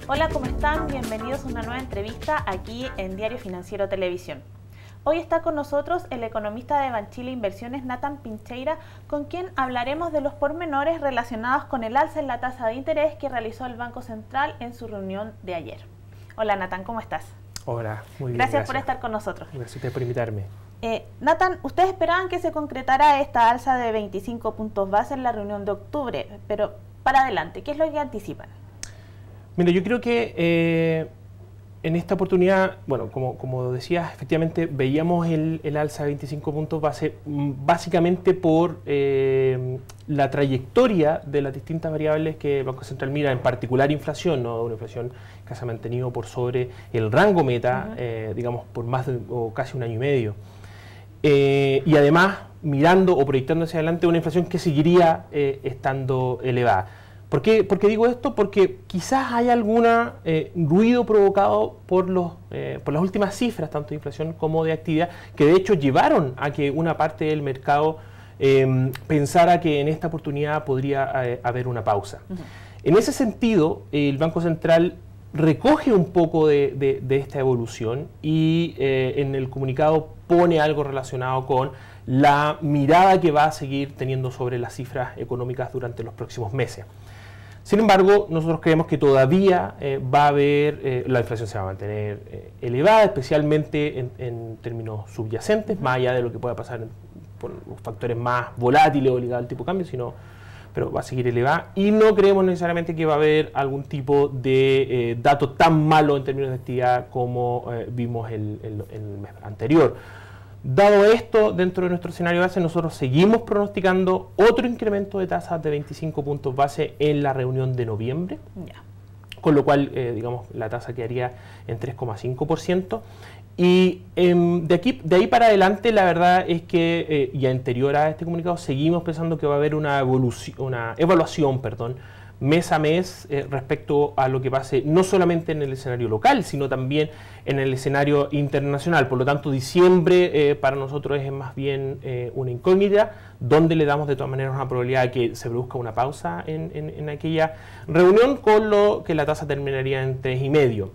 Hola, ¿cómo están? Bienvenidos a una nueva entrevista aquí en Diario Financiero Televisión. Hoy está con nosotros el economista de Banchile Inversiones, Nathan Pincheira, con quien hablaremos de los pormenores relacionados con el alza en la tasa de interés que realizó el Banco Central en su reunión de ayer. Hola Nathan, ¿cómo estás? Hola, muy bien. Gracias por estar con nosotros. Gracias a ustedes por invitarme. Nathan, ustedes esperaban que se concretara esta alza de 25 puntos base en la reunión de octubre, pero para adelante, ¿qué es lo que anticipan? Mira, yo creo que en esta oportunidad, bueno, como decías, efectivamente veíamos el alza de 25 puntos base básicamente por la trayectoria de las distintas variables que el Banco Central mira, en particular inflación, ¿no? Una inflación que se ha mantenido por sobre el rango meta, digamos, por más de o casi un año y medio. Y además, mirando o proyectando hacia adelante una inflación que seguiría estando elevada. ¿Por qué digo esto? Porque quizás hay algún ruido provocado por las últimas cifras, tanto de inflación como de actividad, que de hecho llevaron a que una parte del mercado pensara que en esta oportunidad podría haber una pausa. En ese sentido, el Banco Central recoge un poco de esta evolución y en el comunicado pone algo relacionado con la mirada que va a seguir teniendo sobre las cifras económicas durante los próximos meses. Sin embargo, nosotros creemos que todavía va a haber, la inflación se va a mantener elevada, especialmente en términos subyacentes, más allá de lo que pueda pasar por los factores más volátiles o ligados al tipo de cambio, pero va a seguir elevada. Y no creemos necesariamente que va a haber algún tipo de dato tan malo en términos de actividad como vimos el mes anterior. Dado esto, dentro de nuestro escenario base, nosotros seguimos pronosticando otro incremento de tasas de 25 puntos base en la reunión de noviembre, con lo cual, digamos, la tasa quedaría en 3,5%. Y de ahí para adelante, la verdad es que, y anterior a este comunicado, seguimos pensando que va a haber una evaluación, mes a mes respecto a lo que pase no solamente en el escenario local, sino también en el escenario internacional. Por lo tanto, diciembre para nosotros es más bien una incógnita, donde le damos de todas maneras una probabilidad de que se produzca una pausa en aquella reunión, con lo que la tasa terminaría en 3,5.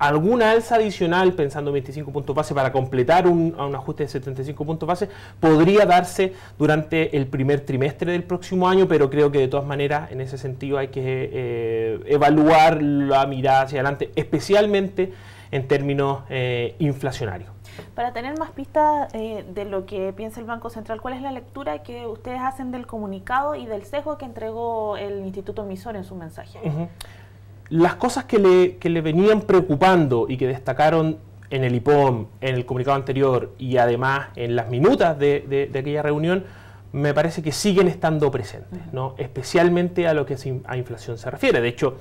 Alguna alza adicional, pensando en 25 puntos base, para completar un ajuste de 75 puntos base, podría darse durante el primer trimestre del próximo año, pero creo que de todas maneras, en ese sentido, hay que evaluar la mirada hacia adelante, especialmente en términos inflacionarios. Para tener más pistas de lo que piensa el Banco Central, ¿cuál es la lectura que ustedes hacen del comunicado y del sesgo que entregó el Instituto Emisor en su mensaje? Las cosas que le venían preocupando y que destacaron en el IPOM, en el comunicado anterior y además en las minutas de aquella reunión, me parece que siguen estando presentes, ¿no? Especialmente a lo que a inflación se refiere. De hecho,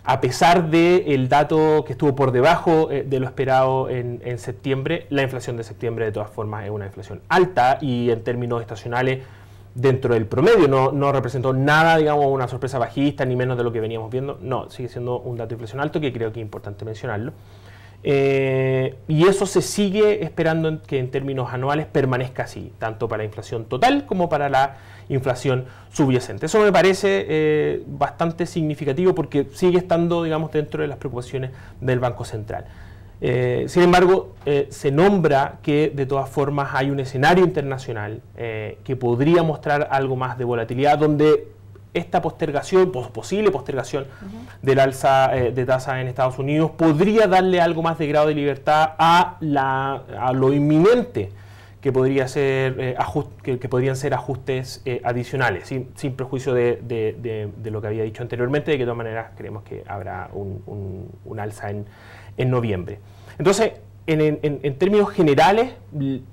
a pesar del dato que estuvo por debajo de lo esperado en septiembre, la inflación de septiembre de todas formas es una inflación alta y en términos estacionales dentro del promedio, no representó nada, digamos, una sorpresa bajista, ni menos de lo que veníamos viendo. No, sigue siendo un dato de inflación alto, que creo que es importante mencionarlo. Y eso se sigue esperando que en términos anuales permanezca así, tanto para la inflación total como para la inflación subyacente. Eso me parece bastante significativo porque sigue estando, digamos, dentro de las preocupaciones del Banco Central. Sin embargo, se nombra que de todas formas hay un escenario internacional que podría mostrar algo más de volatilidad, donde esta postergación, posible postergación del alza de tasa en Estados Unidos podría darle algo más de grado de libertad a lo inminente que podría ser que podrían ser ajustes adicionales, sin prejuicio de lo que había dicho anteriormente, de que de todas maneras creemos que habrá un alza en noviembre. Entonces, en términos generales,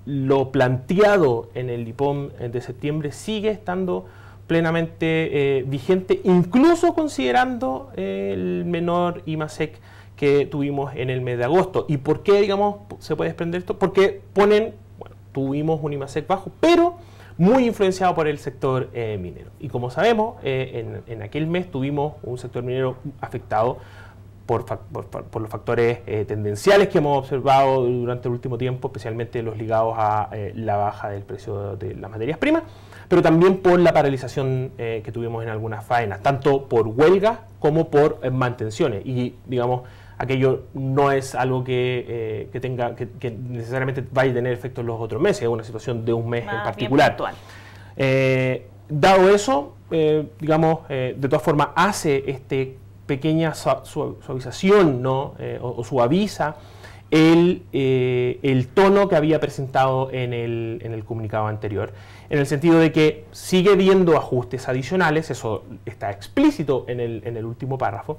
lo planteado en el IPOM de septiembre sigue estando plenamente vigente, incluso considerando el menor IMASEC que tuvimos en el mes de agosto. ¿Y por qué, digamos, se puede desprender esto? Porque tuvimos un IMASEC bajo, pero muy influenciado por el sector minero. Y como sabemos, en aquel mes tuvimos un sector minero afectado por los factores tendenciales que hemos observado durante el último tiempo, especialmente los ligados a la baja del precio de las materias primas, pero también por la paralización que tuvimos en algunas faenas, tanto por huelga como por mantenciones. Y, digamos, aquello no es algo que necesariamente vaya a tener efecto en los otros meses, es una situación de un mes en particular. Dado eso, digamos, de todas formas hace pequeña suavización, ¿no? O suaviza el tono que había presentado en el comunicado anterior, en el sentido de que sigue viendo ajustes adicionales, eso está explícito en el último párrafo,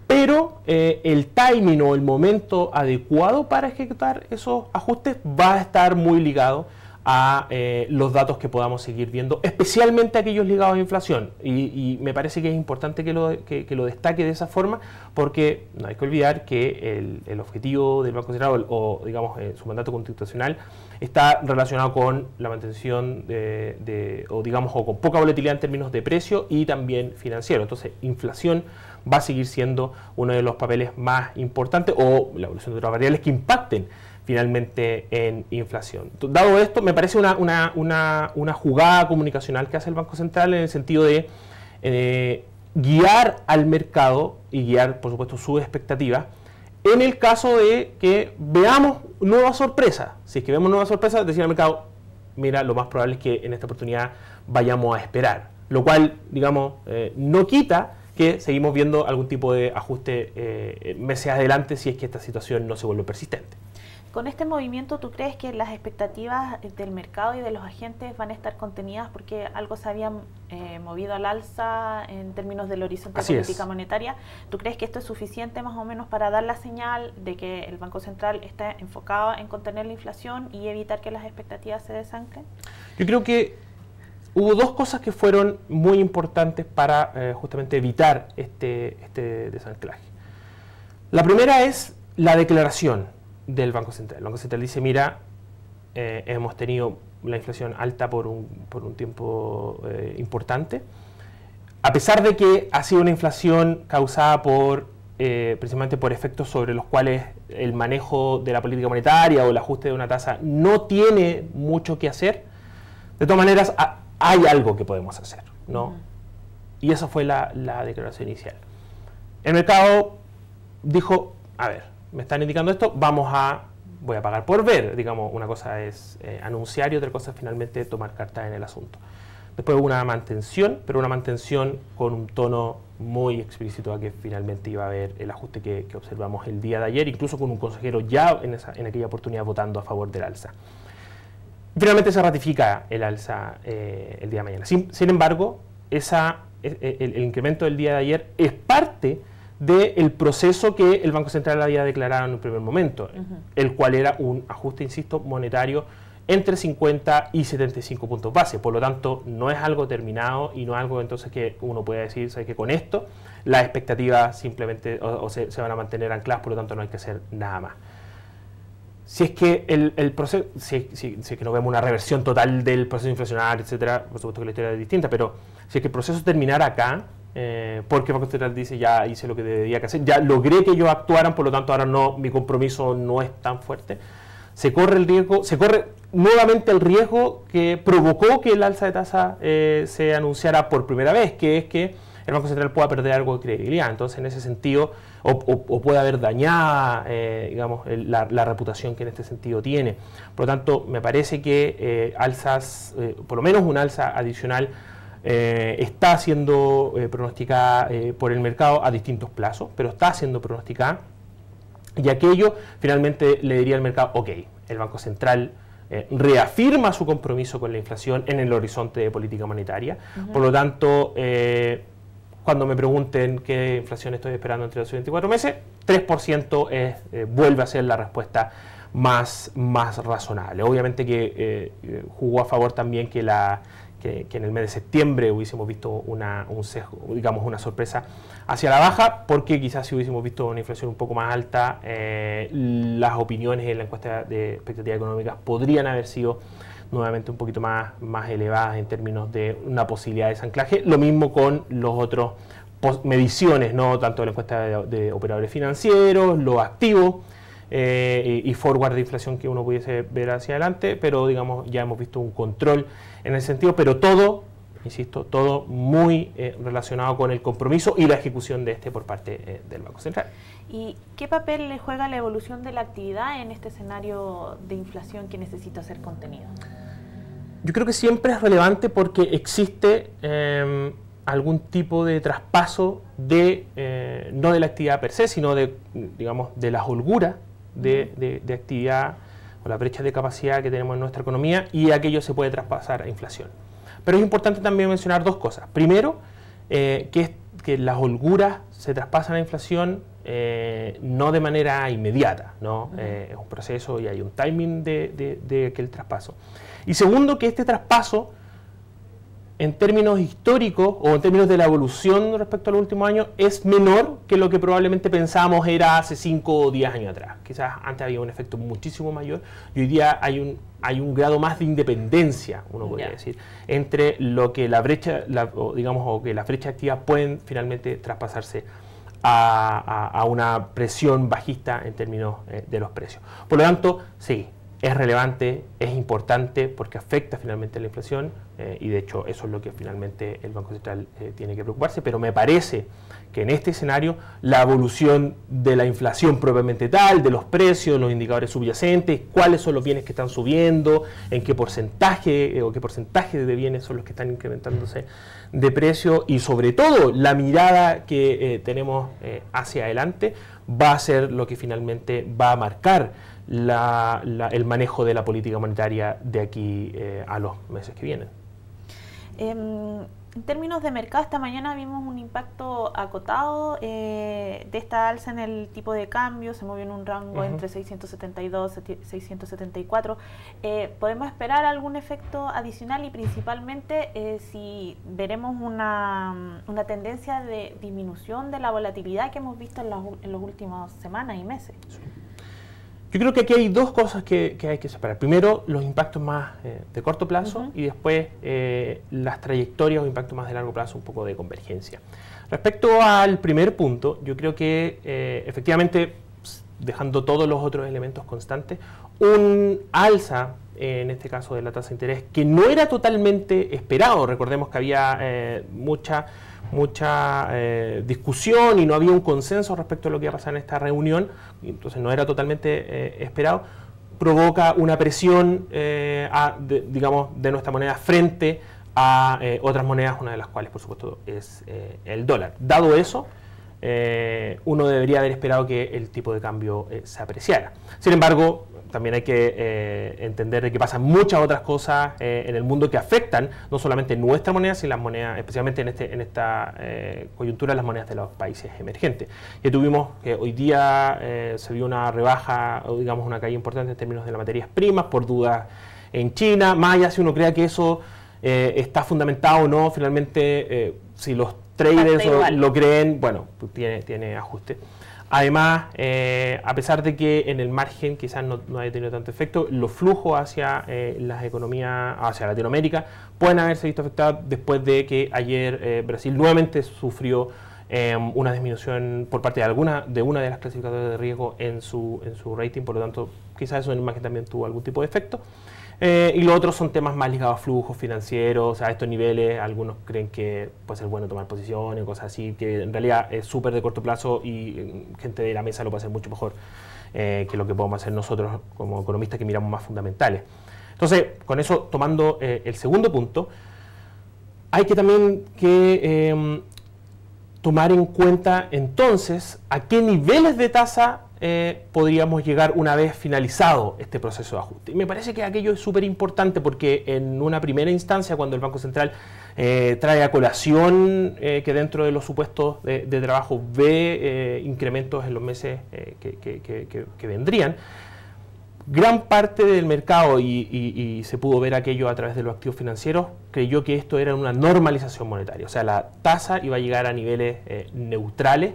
pero el timing o el momento adecuado para ejecutar esos ajustes va a estar muy ligado a los datos que podamos seguir viendo, especialmente aquellos ligados a inflación. Y me parece que es importante que lo destaque de esa forma, porque no hay que olvidar que el objetivo del Banco Central, o digamos su mandato constitucional, está relacionado con la mantención o con poca volatilidad en términos de precio y también financiero. Entonces, inflación va a seguir siendo uno de los papeles más importantes, o la evolución de otras variables que impacten finalmente en inflación. Dado esto, me parece una jugada comunicacional que hace el Banco Central en el sentido de guiar al mercado y guiar, por supuesto, sus expectativas en el caso de que veamos nuevas sorpresas. Si es que vemos nuevas sorpresas, decir al mercado, mira, lo más probable es que en esta oportunidad vayamos a esperar, lo cual, digamos, no quita que seguimos viendo algún tipo de ajuste meses adelante si es que esta situación no se vuelve persistente. Con este movimiento, ¿tú crees que las expectativas del mercado y de los agentes van a estar contenidas porque algo se había movido al alza en términos del horizonte de política monetaria? ¿Tú crees que esto es suficiente más o menos para dar la señal de que el Banco Central está enfocado en contener la inflación y evitar que las expectativas se desanclen? Yo creo que hubo dos cosas que fueron muy importantes para justamente evitar este desanclaje. La primera es la declaración del Banco Central. El Banco Central dice, mira, hemos tenido la inflación alta por un tiempo importante, a pesar de que ha sido una inflación causada precisamente por efectos sobre los cuales el manejo de la política monetaria o el ajuste de una tasa no tiene mucho que hacer. De todas maneras, hay algo que podemos hacer, ¿no? Y esa fue la declaración inicial. El mercado dijo, a ver, me están indicando esto, voy a pagar por ver. Digamos, una cosa es anunciar y otra cosa es finalmente tomar carta en el asunto. Después hubo una mantención, pero una mantención con un tono muy explícito a que finalmente iba a haber el ajuste que observamos el día de ayer, incluso con un consejero ya en aquella oportunidad votando a favor del alza. Finalmente se ratifica el alza el día de mañana. Sin embargo, el incremento del día de ayer es parte del proceso que el Banco Central había declarado en un primer momento, el cual era un ajuste, insisto, monetario entre 50 y 75 puntos base. Por lo tanto, no es algo terminado y no es algo entonces que uno pueda decir, ¿sabes?, que con esto las expectativas simplemente se van a mantener ancladas, por lo tanto no hay que hacer nada más. Si es que el proceso, si es que no vemos una reversión total del proceso inflacionario, etcétera, por supuesto que la historia es distinta, pero si es que el proceso terminara acá, porque el Banco Central dice, ya hice lo que debía que hacer, ya logré que ellos actuaran, por lo tanto ahora no, mi compromiso no es tan fuerte, se corre nuevamente el riesgo que provocó que el alza de tasa se anunciara por primera vez, que es que el Banco Central pueda perder algo de credibilidad. Entonces, en ese sentido, o puede haber dañada, digamos, la reputación que en este sentido tiene. Por lo tanto, me parece que alzas, por lo menos un alza adicional, está siendo pronosticada por el mercado a distintos plazos, pero está siendo pronosticada, y aquello finalmente le diría al mercado, ok, el Banco Central reafirma su compromiso con la inflación en el horizonte de política monetaria. Por lo tanto, cuando me pregunten qué inflación estoy esperando entre los 24 meses, 3% vuelve a ser la respuesta más razonable. Obviamente que jugó a favor también que en el mes de septiembre hubiésemos visto un sesgo, digamos, una sorpresa hacia la baja, porque quizás si hubiésemos visto una inflación un poco más alta, las opiniones en la encuesta de expectativas económicas podrían haber sido nuevamente un poquito más elevadas en términos de una posibilidad de desanclaje. Lo mismo con los otros mediciones, ¿no? Tanto de la encuesta de operadores financieros, los activos y forward de inflación que uno pudiese ver hacia adelante, pero digamos ya hemos visto un control en ese sentido, pero todo, insisto, todo muy relacionado con el compromiso y la ejecución de por parte del Banco Central. ¿Y qué papel le juega la evolución de la actividad en este escenario de inflación que necesita ser contenido? Yo creo que siempre es relevante porque existe algún tipo de traspaso no de la actividad per se, sino de, digamos, de las holguras de actividad o la brecha de capacidad que tenemos en nuestra economía, y aquello se puede traspasar a inflación. Pero es importante también mencionar dos cosas. Primero, que las holguras se traspasan a inflación no de manera inmediata, ¿no? Es un proceso y hay un timing de aquel traspaso. Y segundo, que este traspaso, en términos históricos o en términos de la evolución respecto a los últimos años, es menor que lo que probablemente pensábamos era hace 5 o 10 años atrás. Quizás antes había un efecto muchísimo mayor y hoy día hay un grado más de independencia, uno podría decir, entre lo que la brecha, o que las brechas activas pueden finalmente traspasarse a una presión bajista en términos de los precios. Por lo tanto, sí, es relevante, es importante porque afecta finalmente a la inflación y de hecho eso es lo que finalmente el Banco Central tiene que preocuparse, pero me parece que en este escenario la evolución de la inflación propiamente tal, de los precios, los indicadores subyacentes, cuáles son los bienes que están subiendo, en qué porcentaje o qué porcentaje de bienes son los que están incrementándose de precio y sobre todo la mirada que tenemos hacia adelante va a ser lo que finalmente va a marcar el manejo de la política monetaria de aquí a los meses que vienen. En términos de mercado, esta mañana vimos un impacto acotado de esta alza en el tipo de cambio, se movió en un rango entre 672 y 674. ¿Podemos esperar algún efecto adicional y principalmente si veremos una tendencia de disminución de la volatilidad que hemos visto en las últimas semanas y meses? Sí. Yo creo que aquí hay dos cosas que hay que separar. Primero, los impactos más de corto plazo y después las trayectorias o impactos más de largo plazo, un poco de convergencia. Respecto al primer punto, yo creo que efectivamente, dejando todos los otros elementos constantes, un alza, en este caso de la tasa de interés, que no era totalmente esperado. Recordemos que había mucha discusión y no había un consenso respecto a lo que iba a pasar en esta reunión, entonces no era totalmente esperado, provoca una presión digamos, de nuestra moneda frente a otras monedas, una de las cuales por supuesto es el dólar. Dado eso, uno debería haber esperado que el tipo de cambio se apreciara. Sin embargo, también hay que entender de que pasan muchas otras cosas en el mundo que afectan no solamente nuestra moneda, sino las monedas, especialmente en esta coyuntura, las monedas de los países emergentes. Y tuvimos que hoy día se vio una rebaja, o digamos una caída importante en términos de las materias primas por dudas en China. Más allá si uno crea que eso está fundamentado o no, finalmente si los traders lo creen, bueno, pues tiene ajuste. Además, a pesar de que en el margen quizás no haya tenido tanto efecto, los flujos hacia las economías, hacia Latinoamérica, pueden haberse visto afectados después de que ayer Brasil nuevamente sufrió una disminución por parte de una de las clasificadoras de riesgo en su rating, por lo tanto, quizás eso en el margen también tuvo algún tipo de efecto. Y los otros son temas más ligados a flujos financieros, a estos niveles. Algunos creen que puede ser bueno tomar posiciones, cosas así, que en realidad es súper de corto plazo y gente de la mesa lo puede hacer mucho mejor que lo que podemos hacer nosotros como economistas que miramos más fundamentales. Entonces, con eso, tomando el segundo punto, hay que también tomar en cuenta entonces a qué niveles de tasa podríamos llegar una vez finalizado este proceso de ajuste. Y me parece que aquello es súper importante porque en una primera instancia, cuando el Banco Central trae a colación que dentro de los supuestos de trabajo ve incrementos en los meses que vendrían, gran parte del mercado, y se pudo ver aquello a través de los activos financieros, creyó que esto era una normalización monetaria, o sea, la tasa iba a llegar a niveles neutrales,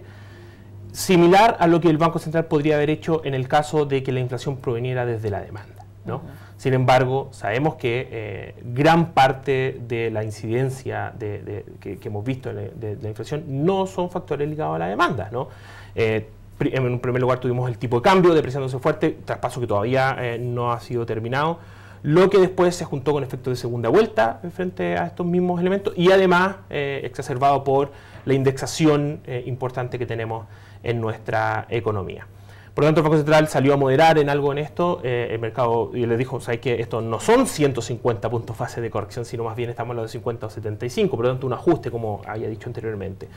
similar a lo que el Banco Central podría haber hecho en el caso de que la inflación proveniera desde la demanda, ¿no? Sin embargo, sabemos que gran parte de la incidencia que hemos visto de la inflación no son factores ligados a la demanda, ¿no? En un primer lugar tuvimos el tipo de cambio depreciándose fuerte, traspaso que todavía no ha sido terminado, lo que después se juntó con efectos de segunda vuelta frente a estos mismos elementos y además exacerbado por la indexación importante que tenemos en nuestra economía. Por lo tanto, el Banco Central salió a moderar en algo en esto, el mercado y le dijo, ¿sabes qué? Esto no son 150 puntos base de corrección, sino más bien estamos en los de 50 o 75, por lo tanto un ajuste, como había dicho anteriormente.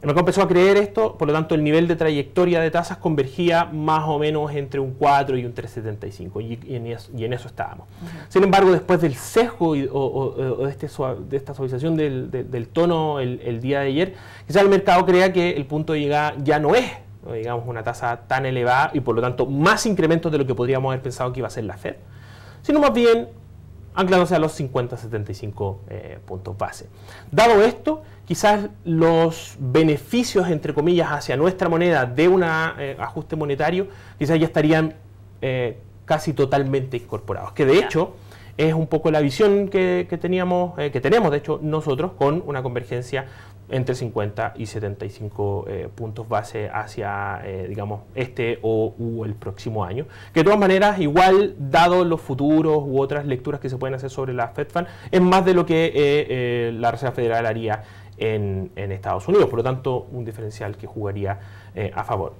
El mercado empezó a creer esto, por lo tanto el nivel de trayectoria de tasas convergía más o menos entre un 4 y un 3,75 y en eso estábamos. Sin embargo, después del sesgo o de esta suavización del tono el día de ayer, quizás el mercado crea que el punto de llegada ya no es, digamos, una tasa tan elevada y por lo tanto más incrementos de lo que podríamos haber pensado que iba a ser la Fed, sino más bien anclándose a los 50-75 puntos base. Dado esto, quizás los beneficios, entre comillas, hacia nuestra moneda de un ajuste monetario, quizás ya estarían casi totalmente incorporados. Que de hecho es un poco la visión que tenemos de hecho nosotros, con una convergencia entre 50 y 75 puntos base hacia, digamos, o el próximo año. Que de todas maneras, igual, dado los futuros u otras lecturas que se pueden hacer sobre la Fed Fund, es más de lo que la Reserva Federal haría en Estados Unidos. Por lo tanto, un diferencial que jugaría a favor.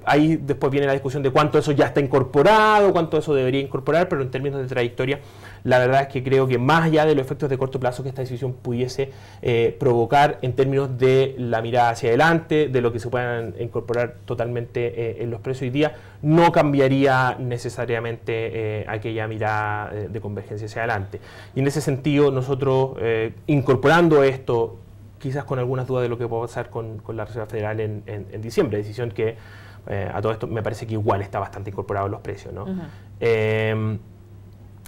Ahí después viene la discusión de cuánto eso ya está incorporado, cuánto eso debería incorporar, pero en términos de trayectoria, la verdad es que creo que más allá de los efectos de corto plazo que esta decisión pudiese provocar en términos de la mirada hacia adelante, de lo que se puedan incorporar totalmente en los precios hoy día, no cambiaría necesariamente aquella mirada de convergencia hacia adelante. Y en ese sentido, nosotros incorporando esto, quizás con algunas dudas de lo que puede pasar con la Reserva Federal en diciembre, decisión que a todo esto me parece que igual está bastante incorporado en los precios, ¿no?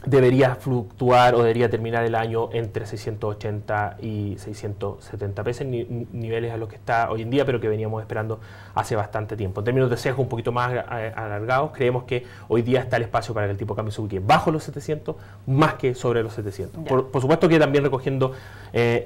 Debería fluctuar o debería terminar el año entre 680 y 670 pesos, niveles a los que está hoy en día, pero que veníamos esperando hace bastante tiempo. En términos de sesgo un poquito más alargados, creemos que hoy día está el espacio para que el tipo de cambio se ubique bajo los 700, más que sobre los 700. Por supuesto que también recogiendo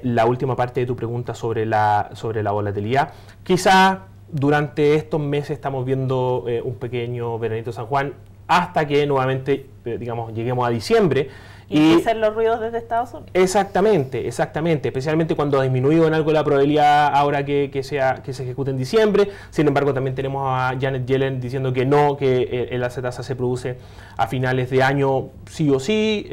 la última parte de tu pregunta sobre la volatilidad, quizá durante estos meses estamos viendo un pequeño veranito San Juan, hasta que nuevamente, digamos, lleguemos a diciembre. Y empiecen los ruidos desde Estados Unidos. Exactamente, especialmente cuando ha disminuido en algo la probabilidad ahora que se ejecute en diciembre. Sin embargo, también tenemos a Janet Yellen diciendo que no, que el alza de tasa se produce a finales de año sí o sí.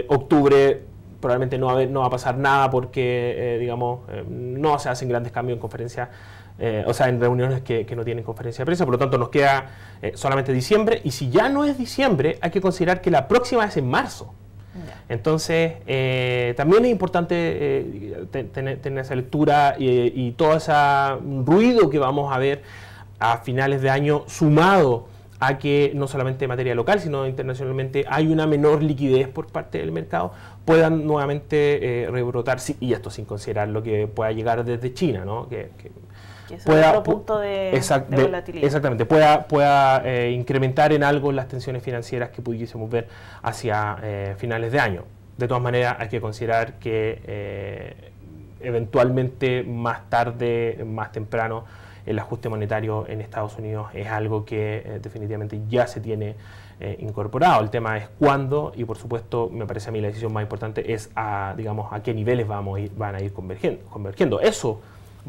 Octubre probablemente no va a pasar nada porque, digamos, no se hacen grandes cambios en conferencias. O sea, en reuniones que no tienen conferencia de prensa, por lo tanto nos queda solamente diciembre, y si ya no es diciembre, hay que considerar que la próxima es en marzo. Entonces, también es importante tener esa lectura y todo ese ruido que vamos a ver a finales de año, sumado a que no solamente en materia local, sino internacionalmente hay una menor liquidez por parte del mercado, puedan nuevamente rebrotar, y esto sin considerar lo que pueda llegar desde China, ¿no? Que es otro punto de volatilidad. Exactamente, pueda incrementar en algo las tensiones financieras que pudiésemos ver hacia finales de año. De todas maneras, hay que considerar que eventualmente más tarde, más temprano, el ajuste monetario en Estados Unidos es algo que definitivamente ya se tiene incorporado. El tema es cuándo, y por supuesto, me parece a mí la decisión más importante es digamos, a qué niveles van a ir convergiendo. Eso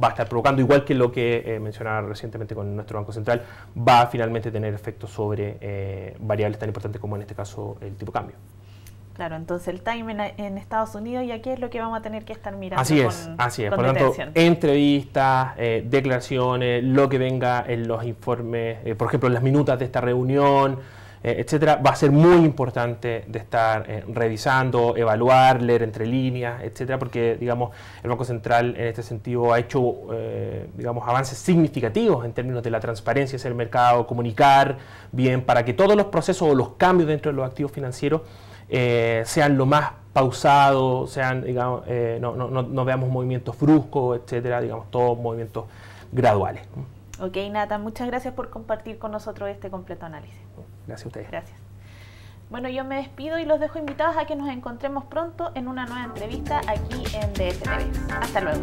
va a estar provocando, igual que lo que mencionaba recientemente con nuestro Banco Central, va a finalmente tener efectos sobre variables tan importantes como en este caso el tipo de cambio. Claro, entonces el timing en Estados Unidos, y aquí es lo que vamos a tener que estar mirando. Así es. Por lo tanto, entrevistas, declaraciones, lo que venga en los informes, por ejemplo, en las minutas de esta reunión, etcétera, va a ser muy importante de estar revisando, evaluar, leer entre líneas, etcétera, porque, digamos, el Banco Central en este sentido ha hecho, digamos, avances significativos en términos de la transparencia hacia el mercado, comunicar bien para que todos los procesos o los cambios dentro de los activos financieros sean lo más pausados, sean, digamos, no veamos movimientos bruscos, etcétera, digamos, todos movimientos graduales. Ok, Nathan, muchas gracias por compartir con nosotros este completo análisis. Gracias a ustedes. Gracias. Bueno, yo me despido y los dejo invitados a que nos encontremos pronto en una nueva entrevista aquí en DFTV. Hasta luego.